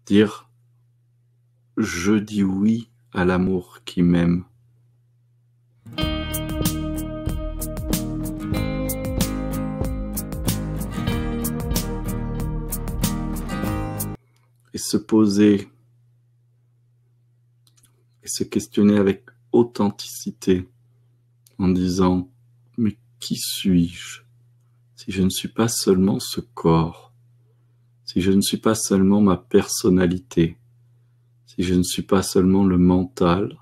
Dire « Je dis oui à l'amour qui m'aime ». Et se poser et se questionner avec authenticité en disant « Mais qui suis-je si je ne suis pas seulement ce corps, si je ne suis pas seulement ma personnalité, si je ne suis pas seulement le mental,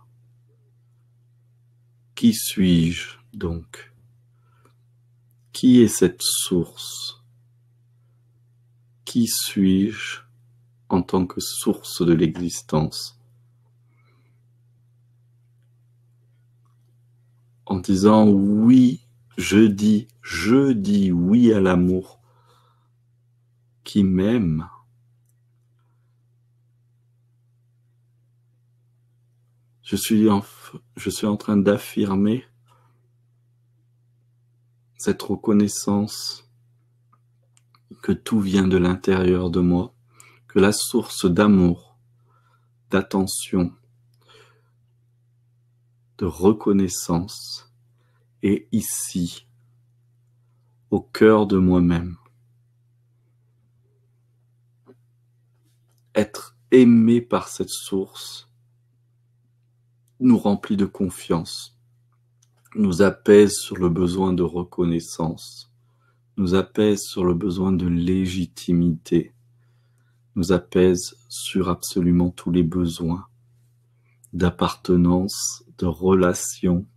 qui suis-je donc? Qui est cette source? Qui suis-je en tant que source de l'existence? En disant oui, je dis oui à l'amour qui m'aime. Je suis en train d'affirmer cette reconnaissance que tout vient de l'intérieur de moi, que la source d'amour, d'attention, de reconnaissance est ici, au cœur de moi-même. Être aimé par cette source nous remplit de confiance, nous apaise sur le besoin de reconnaissance, nous apaise sur le besoin de légitimité, nous apaise sur absolument tous les besoins d'appartenance, de relation,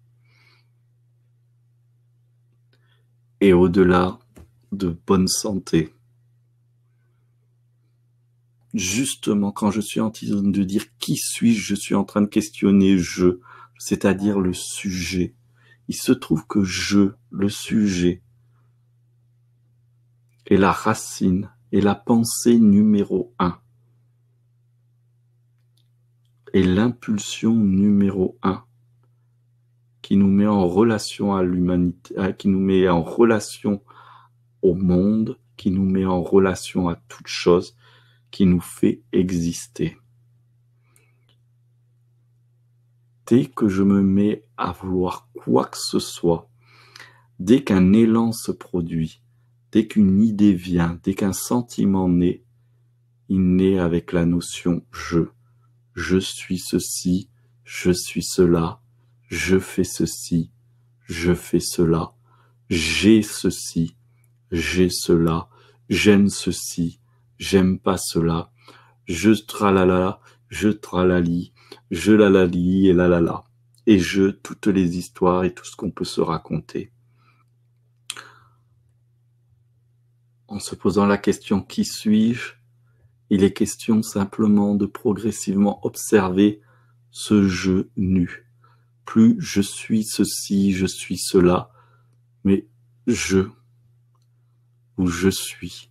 et au-delà de bonne santé. Justement, quand je suis en train de dire qui suis-je, je suis en train de questionner je, c'est-à-dire le sujet. Il se trouve que je, le sujet, est la racine, est la pensée numéro 1, est l'impulsion numéro 1 qui nous met en relation à l'humanité, qui nous met en relation au monde, qui nous met en relation à toute chose, qui nous fait exister. Dès que je me mets à vouloir quoi que ce soit, dès qu'un élan se produit, dès qu'une idée vient, dès qu'un sentiment naît, il naît avec la notion je. Je suis ceci, je suis cela, je fais ceci, je fais cela, j'ai ceci, j'ai cela, j'aime ceci, j'aime pas cela, je tralala, je tralali, je lalali et lalala, et je, toutes les histoires et tout ce qu'on peut se raconter. En se posant la question « Qui suis-je ?», il est question simplement de progressivement observer ce je nu. Plus je suis ceci, je suis cela, mais je ou je suis.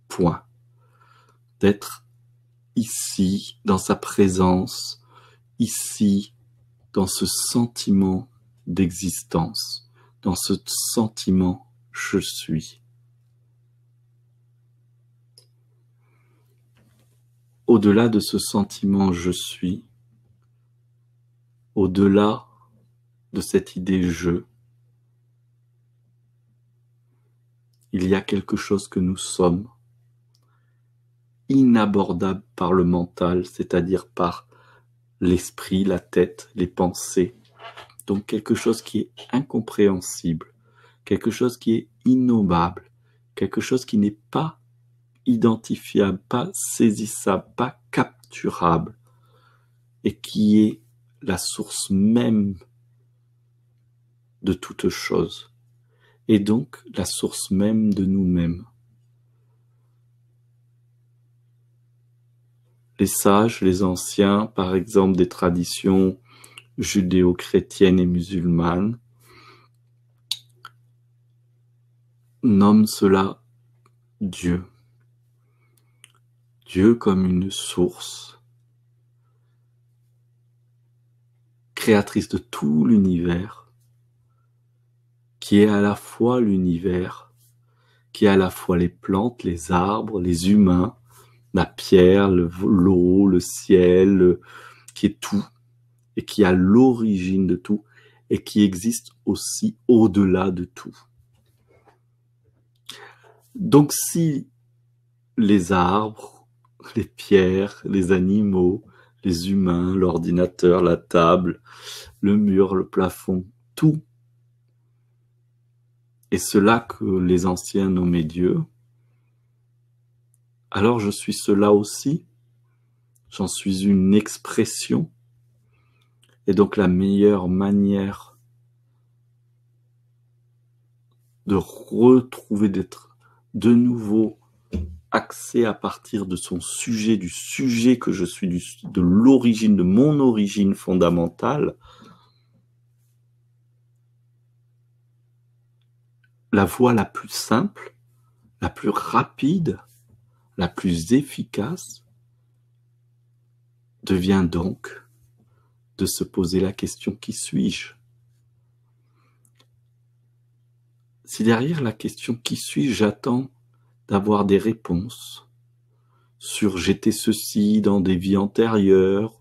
Point. D'être ici, dans sa présence, ici, dans ce sentiment d'existence, dans ce sentiment je suis. Au-delà de ce sentiment je suis, au-delà de cette idée je, il y a quelque chose que nous sommes, inabordable par le mental, c'est-à-dire par l'esprit, la tête, les pensées. Donc quelque chose qui est incompréhensible, quelque chose qui est innommable, quelque chose qui n'est pas identifiable, pas saisissable, pas capturable, et qui est la source même de toute chose, et donc la source même de nous-mêmes. Les sages, les anciens, par exemple des traditions judéo-chrétiennes et musulmanes, nomment cela Dieu. Dieu comme une source créatrice de tout l'univers, qui est à la fois l'univers, qui est à la fois les plantes, les arbres, les humains, la pierre, l'eau, le ciel, qui est tout, et qui a l'origine de tout, et qui existe aussi au-delà de tout. Donc si les arbres, les pierres, les animaux, les humains, l'ordinateur, la table, le mur, le plafond, tout, et cela que les anciens nommaient Dieu, alors je suis cela aussi, j'en suis une expression, et donc la meilleure manière de retrouver, d'être de nouveau axé à partir de son sujet, du sujet que je suis, de l'origine, de mon origine fondamentale, la voie la plus simple, la plus rapide, la plus efficace devient donc de se poser la question « Qui suis-je » Si derrière la question « Qui suis-je » j'attends d'avoir des réponses sur « j'étais ceci dans des vies antérieures »,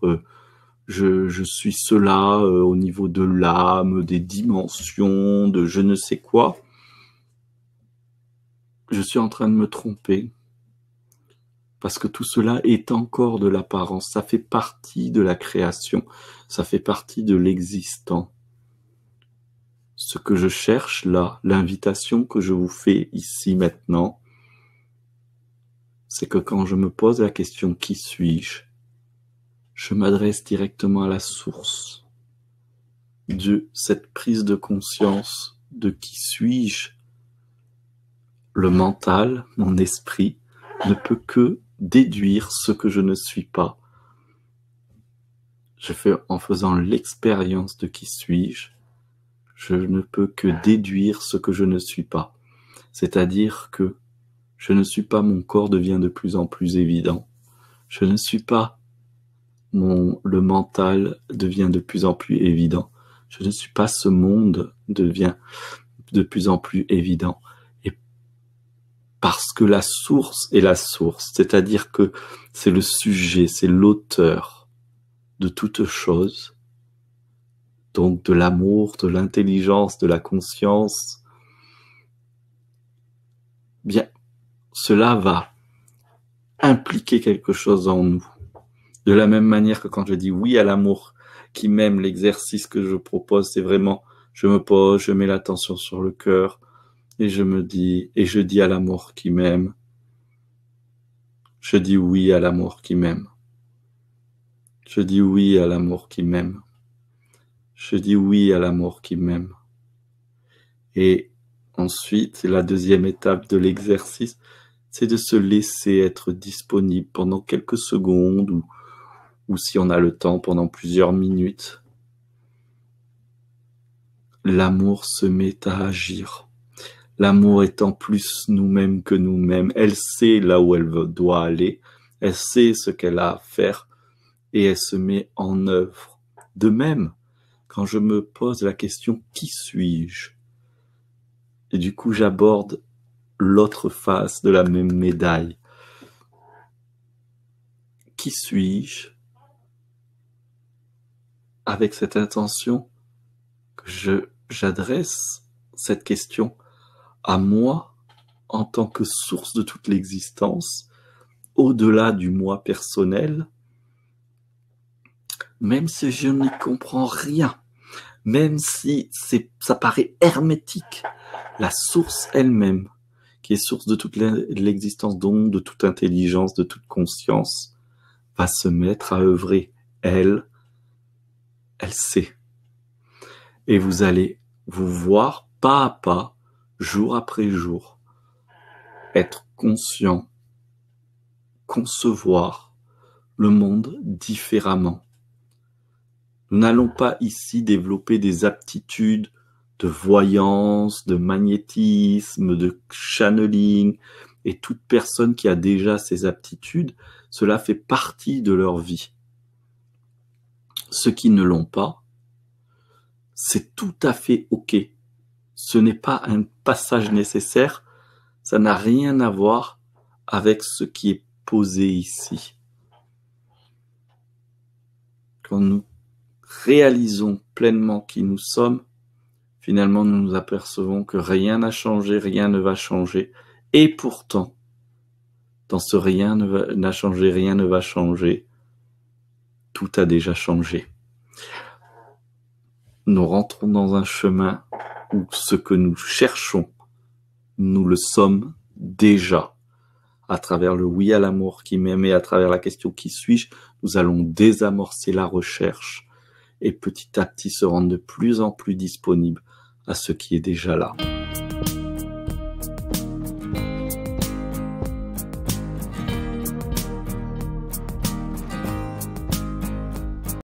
je suis cela au niveau de l'âme, des dimensions, de je ne sais quoi, je suis en train de me tromper. Parce que tout cela est encore de l'apparence, ça fait partie de la création, ça fait partie de l'existant. Ce que je cherche là, l'invitation que je vous fais ici maintenant, c'est que quand je me pose la question « Qui suis-je ?», je m'adresse directement à la source de cette prise de conscience de qui suis-je. Le mental, mon esprit, ne peut que déduire ce que je ne suis pas. Je fais en faisant l'expérience de qui suis-je, je ne peux que déduire ce que je ne suis pas. C'est-à-dire que je ne suis pas, mon corps devient de plus en plus évident. Je ne suis pas, le mental devient de plus en plus évident. Je ne suis pas, ce monde devient de plus en plus évident. Et parce que la source est la source, c'est-à-dire que c'est le sujet, c'est l'auteur de toute chose, donc de l'amour, de l'intelligence, de la conscience, bien, cela va impliquer quelque chose en nous. De la même manière que quand je dis oui à l'amour qui m'aime, l'exercice que je propose, c'est vraiment, je me pose, je mets l'attention sur le cœur, et je dis à l'amour qui m'aime, je dis oui à l'amour qui m'aime. Je dis oui à l'amour qui m'aime. Je dis oui à l'amour qui m'aime. Et ensuite, la deuxième étape de l'exercice, c'est de se laisser être disponible pendant quelques secondes ou si on a le temps pendant plusieurs minutes. L'amour se met à agir. L'amour étant plus nous-mêmes que nous-mêmes. Elle sait là où elle doit aller. Elle sait ce qu'elle a à faire et elle se met en œuvre. De même, quand je me pose la question « Qui suis-je ?» Et du coup, j'aborde l'autre face de la même médaille. Qui suis-je? Avec cette intention que j'adresse cette question à moi en tant que source de toute l'existence, au-delà du moi personnel, même si je n'y comprends rien, même si ça paraît hermétique, la source elle-même, qui est source de toute l'existence, donc de toute intelligence, de toute conscience, va se mettre à œuvrer. Elle sait. Et vous allez vous voir pas à pas, jour après jour, être conscient, concevoir le monde différemment. Nous n'allons pas ici développer des aptitudes de voyance, de magnétisme, de channeling, et toute personne qui a déjà ces aptitudes, cela fait partie de leur vie. Ceux qui ne l'ont pas, c'est tout à fait OK. Ce n'est pas un passage nécessaire, ça n'a rien à voir avec ce qui est posé ici. Quand nous réalisons pleinement qui nous sommes, finalement nous nous apercevons que rien n'a changé, rien ne va changer. Et pourtant, dans ce rien n'a changé, rien ne va changer, tout a déjà changé. Nous rentrons dans un chemin où ce que nous cherchons, nous le sommes déjà. À travers le oui à l'amour qui m'aime et à travers la question qui suis-je, nous allons désamorcer la recherche et petit à petit se rendre de plus en plus disponible à ce qui est déjà là.